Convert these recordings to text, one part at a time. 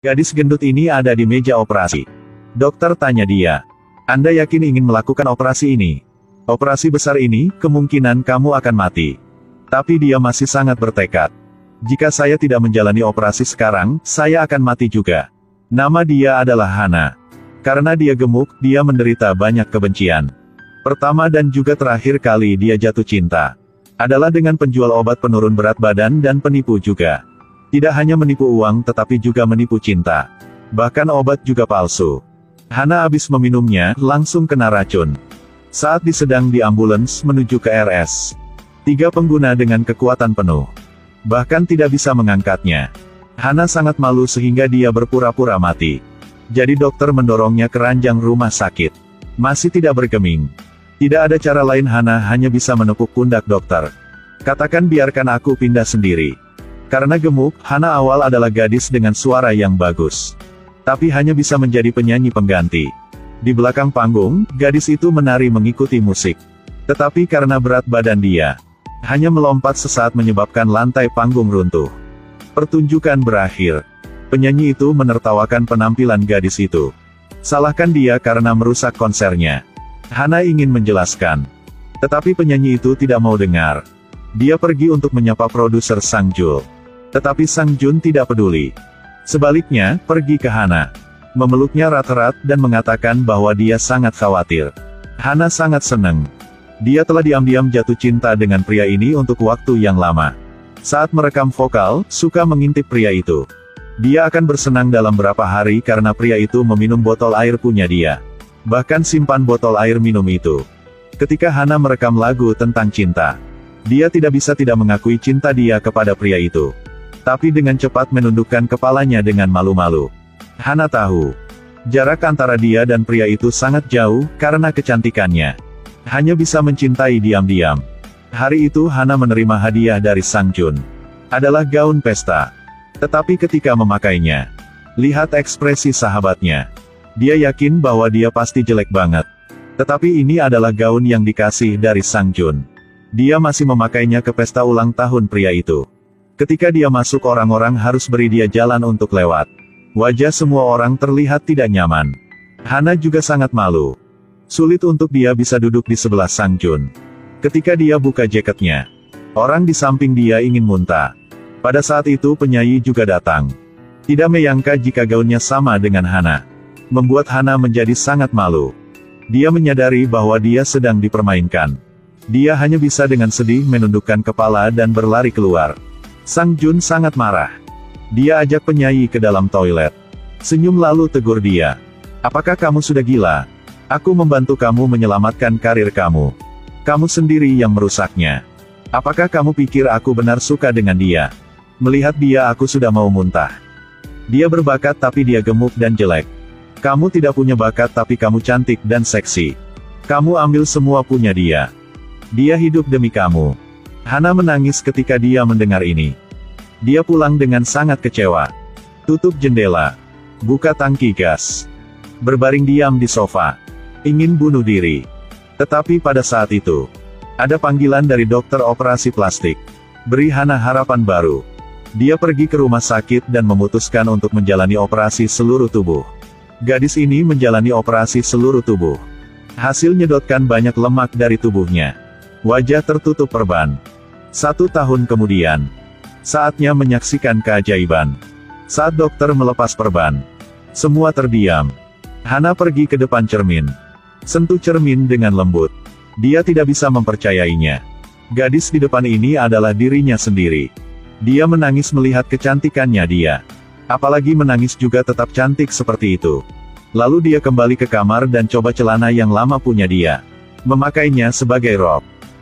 Gadis gendut ini ada di meja operasi. Dokter tanya dia. Anda yakin ingin melakukan operasi ini? Operasi besar ini, kemungkinan kamu akan mati. Tapi dia masih sangat bertekad. Jika saya tidak menjalani operasi sekarang, saya akan mati juga. Nama dia adalah Hana. Karena dia gemuk, dia menderita banyak kebencian. Pertama dan juga terakhir kali dia jatuh cinta adalah dengan penjual obat penurun berat badan dan penipu juga. Tidak hanya menipu uang tetapi juga menipu cinta. Bahkan obat juga palsu. Hana habis meminumnya, langsung kena racun. Saat disedang di ambulans menuju ke RS. 3 pengguna dengan kekuatan penuh. Bahkan tidak bisa mengangkatnya. Hana sangat malu sehingga dia berpura-pura mati. Jadi dokter mendorongnya ke ranjang rumah sakit. Masih tidak bergeming. Tidak ada cara lain, Hana hanya bisa menepuk pundak dokter. Katakan biarkan aku pindah sendiri. Karena gemuk, Hana awal adalah gadis dengan suara yang bagus. Tapi hanya bisa menjadi penyanyi pengganti. Di belakang panggung, gadis itu menari mengikuti musik. Tetapi karena berat badan dia, hanya melompat sesaat menyebabkan lantai panggung runtuh. Pertunjukan berakhir. Penyanyi itu menertawakan penampilan gadis itu. Salahkan dia karena merusak konsernya. Hana ingin menjelaskan. Tetapi penyanyi itu tidak mau dengar. Dia pergi untuk menyapa produser Sang Jul. Tetapi Sang Jun tidak peduli. Sebaliknya, pergi ke Hana. Memeluknya erat-erat dan mengatakan bahwa dia sangat khawatir. Hana sangat senang. Dia telah diam-diam jatuh cinta dengan pria ini untuk waktu yang lama. Saat merekam vokal, suka mengintip pria itu. Dia akan bersenang dalam berapa hari karena pria itu meminum botol air punya dia. Bahkan simpan botol air minum itu. Ketika Hana merekam lagu tentang cinta, dia tidak bisa tidak mengakui cinta dia kepada pria itu. Tapi dengan cepat menundukkan kepalanya dengan malu-malu. Hana tahu, jarak antara dia dan pria itu sangat jauh, karena kecantikannya. Hanya bisa mencintai diam-diam. Hari itu Hana menerima hadiah dari Sang Jun. Adalah gaun pesta. Tetapi ketika memakainya, lihat ekspresi sahabatnya. Dia yakin bahwa dia pasti jelek banget. Tetapi ini adalah gaun yang dikasih dari Sang Jun. Dia masih memakainya ke pesta ulang tahun pria itu. Ketika dia masuk, orang-orang harus beri dia jalan untuk lewat. Wajah semua orang terlihat tidak nyaman. Hana juga sangat malu. Sulit untuk dia bisa duduk di sebelah Sang Jun. Ketika dia buka jaketnya, orang di samping dia ingin muntah. Pada saat itu penyanyi juga datang. Tidak menyangka jika gaunnya sama dengan Hana. Membuat Hana menjadi sangat malu. Dia menyadari bahwa dia sedang dipermainkan. Dia hanya bisa dengan sedih menundukkan kepala dan berlari keluar. Sang Jun sangat marah. Dia ajak penyanyi ke dalam toilet. Senyum lalu tegur dia. Apakah kamu sudah gila? Aku membantu kamu menyelamatkan karir kamu. Kamu sendiri yang merusaknya. Apakah kamu pikir aku benar suka dengan dia? Melihat dia aku sudah mau muntah. Dia berbakat tapi dia gemuk dan jelek. Kamu tidak punya bakat tapi kamu cantik dan seksi. Kamu ambil semua punya dia. Dia hidup demi kamu. Hana menangis ketika dia mendengar ini. Dia pulang dengan sangat kecewa. Tutup jendela. Buka tangki gas. Berbaring diam di sofa. Ingin bunuh diri. Tetapi pada saat itu, ada panggilan dari dokter operasi plastik. Beri Hana harapan baru. Dia pergi ke rumah sakit dan memutuskan untuk menjalani operasi seluruh tubuh. Gadis ini menjalani operasi seluruh tubuh. Hasil nyedotkan banyak lemak dari tubuhnya. Wajah tertutup perban. 1 tahun kemudian, saatnya menyaksikan keajaiban. Saat dokter melepas perban, semua terdiam. Hana pergi ke depan cermin. Sentuh cermin dengan lembut. Dia tidak bisa mempercayainya. Gadis di depan ini adalah dirinya sendiri. Dia menangis melihat kecantikannya dia. Apalagi menangis juga tetap cantik seperti itu. Lalu dia kembali ke kamar dan coba celana yang lama punya dia. Memakainya sebagai rok.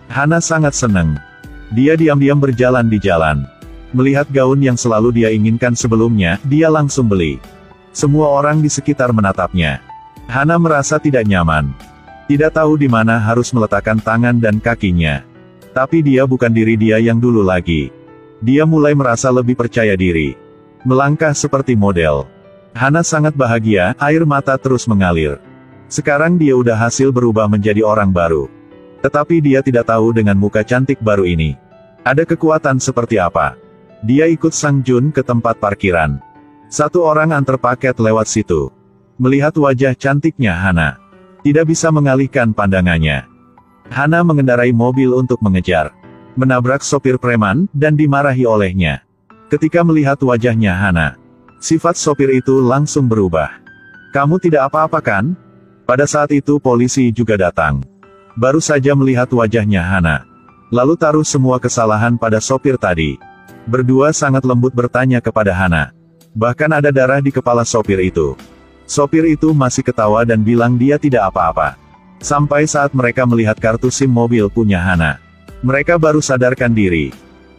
Hana sangat senang. Dia diam-diam berjalan di jalan. Melihat gaun yang selalu dia inginkan sebelumnya, dia langsung beli. Semua orang di sekitar menatapnya. Hana merasa tidak nyaman. Tidak tahu di mana harus meletakkan tangan dan kakinya. Tapi dia bukan diri dia yang dulu lagi. Dia mulai merasa lebih percaya diri. Melangkah seperti model. Hana sangat bahagia, air mata terus mengalir. Sekarang dia udah hasil berubah menjadi orang baru. Tetapi dia tidak tahu dengan muka cantik baru ini, ada kekuatan seperti apa. Dia ikut Sang Jun ke tempat parkiran. Satu orang antar paket lewat situ. Melihat wajah cantiknya Hana, tidak bisa mengalihkan pandangannya. Hana mengendarai mobil untuk mengejar, menabrak sopir preman, dan dimarahi olehnya. Ketika melihat wajahnya Hana, sifat sopir itu langsung berubah. "Kamu tidak apa-apa kan?" Pada saat itu polisi juga datang. Baru saja melihat wajahnya Hana, lalu taruh semua kesalahan pada sopir tadi. Berdua sangat lembut bertanya kepada Hana. Bahkan ada darah di kepala sopir itu. Sopir itu masih ketawa dan bilang dia tidak apa-apa. Sampai saat mereka melihat kartu SIM mobil punya Hana, mereka baru sadarkan diri.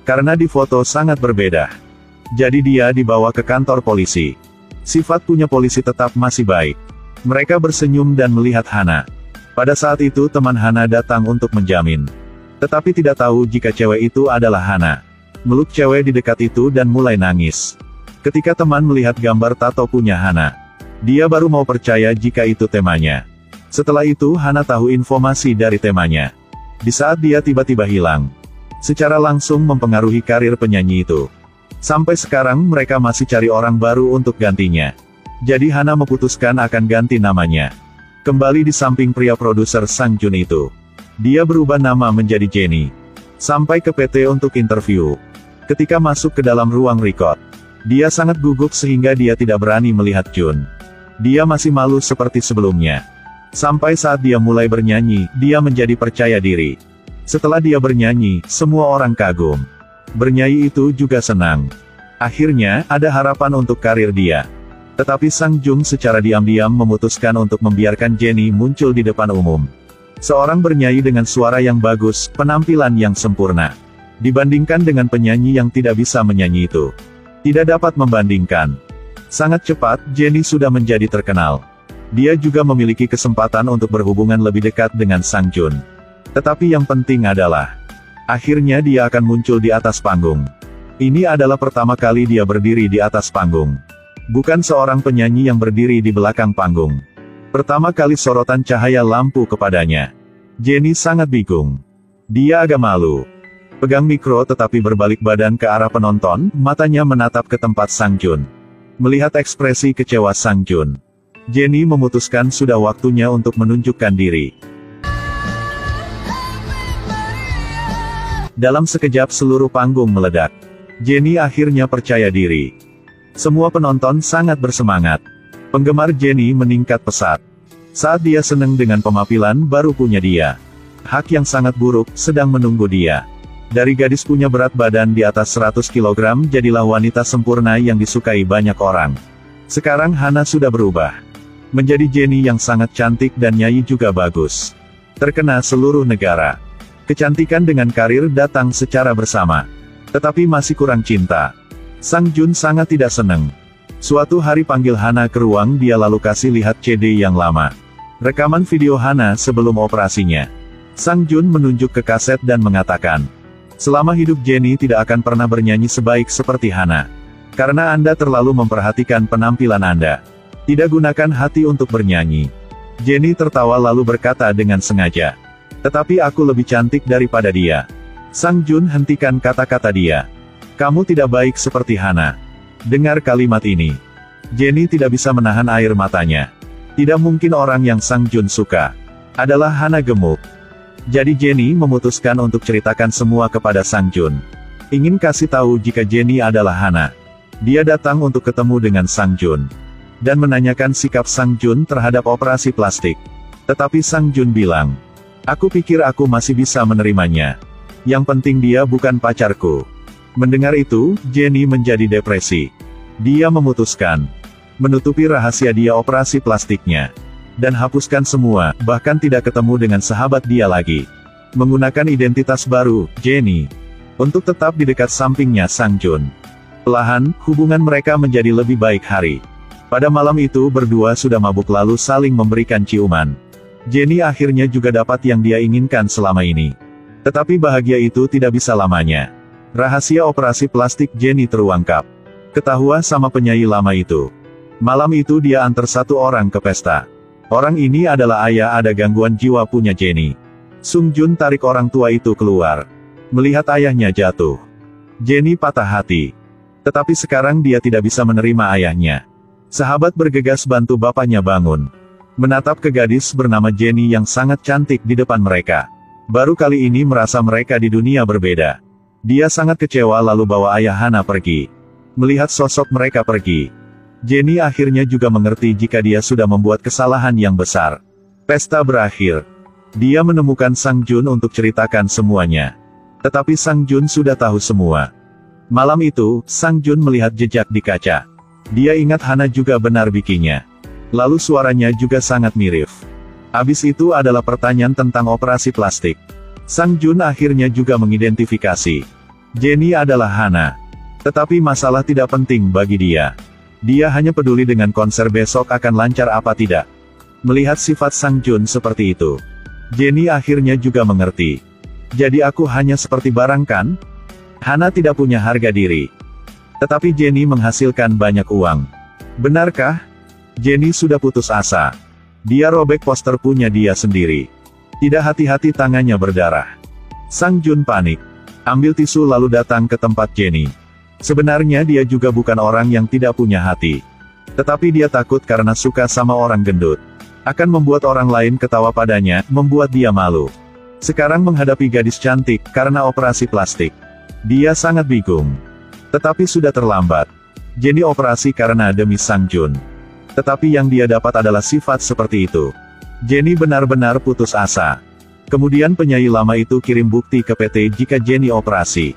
Karena di foto sangat berbeda. Jadi dia dibawa ke kantor polisi. Sifat punya polisi tetap masih baik. Mereka bersenyum dan melihat Hana. Pada saat itu teman Hana datang untuk menjamin. Tetapi tidak tahu jika cewek itu adalah Hana. Meluk cewek di dekat itu dan mulai nangis. Ketika teman melihat gambar tato punya Hana, dia baru mau percaya jika itu temanya. Setelah itu Hana tahu informasi dari temanya. Di saat dia tiba-tiba hilang, secara langsung mempengaruhi karir penyanyi itu. Sampai sekarang mereka masih cari orang baru untuk gantinya. Jadi Hana memutuskan akan ganti namanya. Kembali di samping pria produser Sang Jun itu, dia berubah nama menjadi Jennie. Sampai ke PT untuk interview. Ketika masuk ke dalam ruang record, dia sangat gugup sehingga dia tidak berani melihat Jun. Dia masih malu seperti sebelumnya. Sampai saat dia mulai bernyanyi, dia menjadi percaya diri. Setelah dia bernyanyi, semua orang kagum. Bernyanyi itu juga senang. Akhirnya, ada harapan untuk karir dia. Tetapi Sang Jun secara diam-diam memutuskan untuk membiarkan Jennie muncul di depan umum. Seorang bernyanyi dengan suara yang bagus, penampilan yang sempurna. Dibandingkan dengan penyanyi yang tidak bisa menyanyi itu. Tidak dapat membandingkan. Sangat cepat, Jennie sudah menjadi terkenal. Dia juga memiliki kesempatan untuk berhubungan lebih dekat dengan Sang Jun. Tetapi yang penting adalah, akhirnya dia akan muncul di atas panggung. Ini adalah pertama kali dia berdiri di atas panggung. Bukan seorang penyanyi yang berdiri di belakang panggung. Pertama kali sorotan cahaya lampu kepadanya. Jennie sangat bingung. Dia agak malu. Pegang mikro tetapi berbalik badan ke arah penonton, matanya menatap ke tempat Sang Jun. Melihat ekspresi kecewa Sang Jun, Jennie memutuskan sudah waktunya untuk menunjukkan diri. Dalam sekejap seluruh panggung meledak. Jennie akhirnya percaya diri. Semua penonton sangat bersemangat. Penggemar Jennie meningkat pesat. Saat dia senang dengan penampilan baru punya dia. Hak yang sangat buruk sedang menunggu dia. Dari gadis punya berat badan di atas 100 kg jadilah wanita sempurna yang disukai banyak orang. Sekarang Hana sudah berubah. Menjadi Jennie yang sangat cantik dan nyanyi juga bagus. Terkena seluruh negara. Kecantikan dengan karir datang secara bersama. Tetapi masih kurang cinta. Sang Jun sangat tidak senang. Suatu hari panggil Hana ke ruang dia lalu kasih lihat CD yang lama. Rekaman video Hana sebelum operasinya. Sang Jun menunjuk ke kaset dan mengatakan, "Selama hidup Jennie tidak akan pernah bernyanyi sebaik seperti Hana. Karena Anda terlalu memperhatikan penampilan Anda. Tidak gunakan hati untuk bernyanyi." Jennie tertawa lalu berkata dengan sengaja, "Tetapi aku lebih cantik daripada dia." Sang Jun hentikan kata-kata dia. "Kamu tidak baik seperti Hana." Dengar kalimat ini. Jennie tidak bisa menahan air matanya. Tidak mungkin orang yang Sang Jun suka adalah Hana gemuk. Jadi Jennie memutuskan untuk ceritakan semua kepada Sang Jun. Ingin kasih tahu jika Jennie adalah Hana. Dia datang untuk ketemu dengan Sang Jun. Dan menanyakan sikap Sang Jun terhadap operasi plastik. Tetapi Sang Jun bilang, "Aku pikir aku masih bisa menerimanya. Yang penting dia bukan pacarku." Mendengar itu, Jennie menjadi depresi. Dia memutuskan menutupi rahasia dia operasi plastiknya. Dan hapuskan semua, bahkan tidak ketemu dengan sahabat dia lagi. Menggunakan identitas baru, Jennie, untuk tetap di dekat sampingnya Sang Jun. Perlahan, hubungan mereka menjadi lebih baik hari. Pada malam itu berdua sudah mabuk lalu saling memberikan ciuman. Jennie akhirnya juga dapat yang dia inginkan selama ini. Tetapi bahagia itu tidak bisa lamanya. Rahasia operasi plastik Jennie terungkap. Ketahuan sama penyanyi lama itu. Malam itu dia antar satu orang ke pesta. Orang ini adalah ayah ada gangguan jiwa punya Jennie. Sung Jun tarik orang tua itu keluar. Melihat ayahnya jatuh, Jennie patah hati. Tetapi sekarang dia tidak bisa menerima ayahnya. Sahabat bergegas bantu bapaknya bangun. Menatap ke gadis bernama Jenny yang sangat cantik di depan mereka. Baru kali ini merasa mereka di dunia berbeda. Dia sangat kecewa lalu bawa ayah Hana pergi. Melihat sosok mereka pergi, Jenny akhirnya juga mengerti jika dia sudah membuat kesalahan yang besar. Pesta berakhir. Dia menemukan Sang Jun untuk ceritakan semuanya. Tetapi Sang Jun sudah tahu semua. Malam itu, Sang Jun melihat jejak di kaca. Dia ingat Hana juga benar bikinya. Lalu suaranya juga sangat mirip. Habis itu adalah pertanyaan tentang operasi plastik. Sang Jun akhirnya juga mengidentifikasi Jenny adalah Hana. Tetapi masalah tidak penting bagi dia. Dia hanya peduli dengan konser besok akan lancar apa tidak. Melihat sifat Sang Jun seperti itu, Jenny akhirnya juga mengerti. Jadi aku hanya seperti barang kan? Hana tidak punya harga diri. Tetapi Jenny menghasilkan banyak uang. Benarkah? Jenny sudah putus asa. Dia robek poster punya dia sendiri. Tidak hati-hati tangannya berdarah. Sang Jun panik. Ambil tisu lalu datang ke tempat Jenny. Sebenarnya dia juga bukan orang yang tidak punya hati. Tetapi dia takut karena suka sama orang gendut. Akan membuat orang lain ketawa padanya, membuat dia malu. Sekarang menghadapi gadis cantik, karena operasi plastik. Dia sangat bingung. Tetapi sudah terlambat. Jenny operasi karena demi Sang Jun. Tetapi yang dia dapat adalah sifat seperti itu. Jenny benar-benar putus asa. Kemudian penyanyi lama itu kirim bukti ke PT jika Jenny operasi.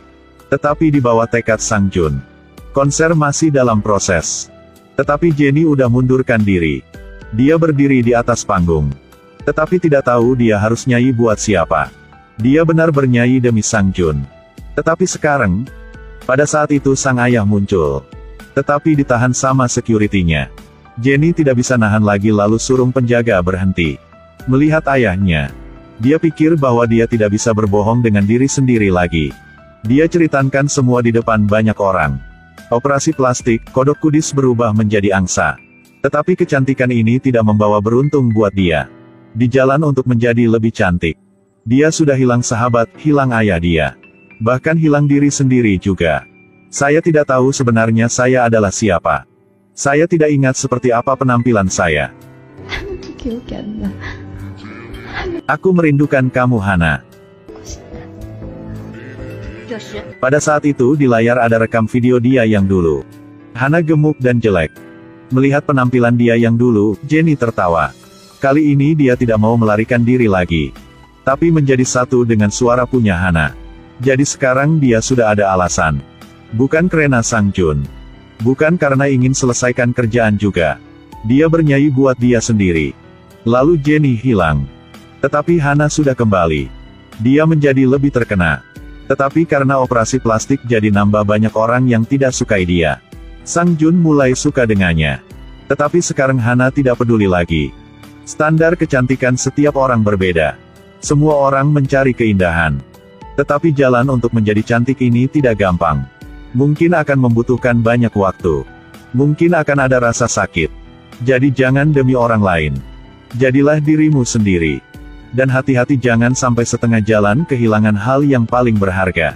Tetapi di bawah tekad Sang Jun. Konser masih dalam proses. Tetapi Jenny udah mundurkan diri. Dia berdiri di atas panggung. Tetapi tidak tahu dia harus nyanyi buat siapa. Dia benar bernyanyi demi Sang Jun. Tetapi sekarang, pada saat itu sang ayah muncul. Tetapi ditahan sama security-nya. Jenny tidak bisa nahan lagi lalu suruh penjaga berhenti. Melihat ayahnya, dia pikir bahwa dia tidak bisa berbohong dengan diri sendiri lagi. Dia ceritakan semua di depan banyak orang. Operasi plastik, kodok kudis berubah menjadi angsa. Tetapi kecantikan ini tidak membawa beruntung buat dia. Di jalan untuk menjadi lebih cantik. Dia sudah hilang sahabat, hilang ayah dia. Bahkan hilang diri sendiri juga. Saya tidak tahu sebenarnya saya adalah siapa. Saya tidak ingat seperti apa penampilan saya. Aku merindukan kamu Hana. Pada saat itu di layar ada rekam video dia yang dulu. Hana gemuk dan jelek. Melihat penampilan dia yang dulu, Jenny tertawa. Kali ini dia tidak mau melarikan diri lagi. Tapi menjadi satu dengan suara punya Hana. Jadi sekarang dia sudah ada alasan. Bukan karena Sang Jun. Bukan karena ingin selesaikan kerjaan juga. Dia bernyanyi buat dia sendiri. Lalu Jenny hilang. Tetapi Hana sudah kembali. Dia menjadi lebih terkena. Tetapi karena operasi plastik jadi nambah banyak orang yang tidak sukai dia. Sang Jun mulai suka dengannya. Tetapi sekarang Hana tidak peduli lagi. Standar kecantikan setiap orang berbeda. Semua orang mencari keindahan. Tetapi jalan untuk menjadi cantik ini tidak gampang. Mungkin akan membutuhkan banyak waktu. Mungkin akan ada rasa sakit. Jadi jangan demi orang lain. Jadilah dirimu sendiri. Dan hati-hati jangan sampai setengah jalan kehilangan hal yang paling berharga.